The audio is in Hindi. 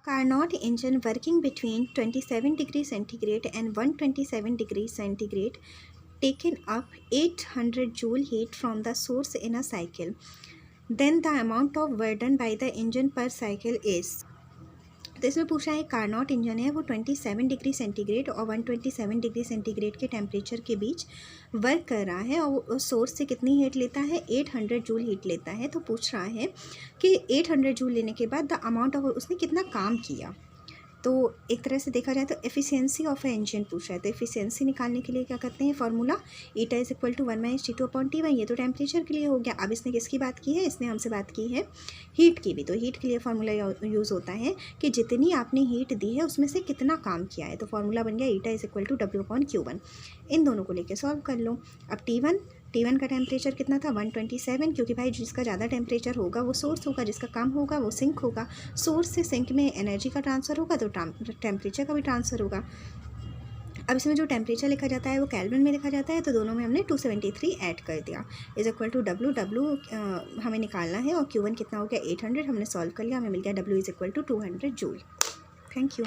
Carnot engine working between 27 degrees centigrade and 127 degrees centigrade taken up 800 joule heat from the source in a cycle. Then the amount of work done by the engine per cycle is. तो इसमें पूछा है कार्नॉट इंजन है वो 27 डिग्री सेंटीग्रेड और 127 डिग्री सेंटीग्रेड के टेम्परेचर के बीच वर्क कर रहा है और उस सोर्स से कितनी हीट लेता है 800 जूल हीट लेता है। तो पूछ रहा है कि 800 जूल लेने के बाद द अमाउंट ऑफ उसने कितना काम किया। तो एक तरह से देखा जाए तो एफिशिएंसी ऑफ ए इंजन पूछ रहा है। तो एफिशिएंसी निकालने के लिए क्या करते हैं formula eta is equal to 1-T2/T1। ये तो टेम्परेचर के लिए हो गया। अब इसने किसकी बात की है, इसने हमसे बात की है हीट की भी। तो हीट के लिए फार्मूला यूज़ होता है कि जितनी आपने हीट दी है उसमें से कितना काम किया है। तो फार्मूला बन गया eta is equal to W/Q1। इन दोनों को लेकर सॉल्व कर लो। अब T1 का टेम्परेचर कितना था 127, क्योंकि भाई जिसका ज़्यादा टेम्परेचर होगा वो सोर्स होगा, जिसका कम होगा वो सिंक होगा। सोर्स से सिंक में एनर्जी का ट्रांसफ़र होगा तो टेम्परेचर का भी ट्रांसफ़र होगा। अब इसमें जो टेम्परेचर लिखा जाता है वो केल्विन में लिखा जाता है। तो दोनों में हमने 273 ऐड कर दिया। इज इक्वल टू W हमें निकालना है और Q1 कितना हो गया 800। हमने सॉल्व कर लिया, हमें मिल गया W is equal to 200 joule. Thank you.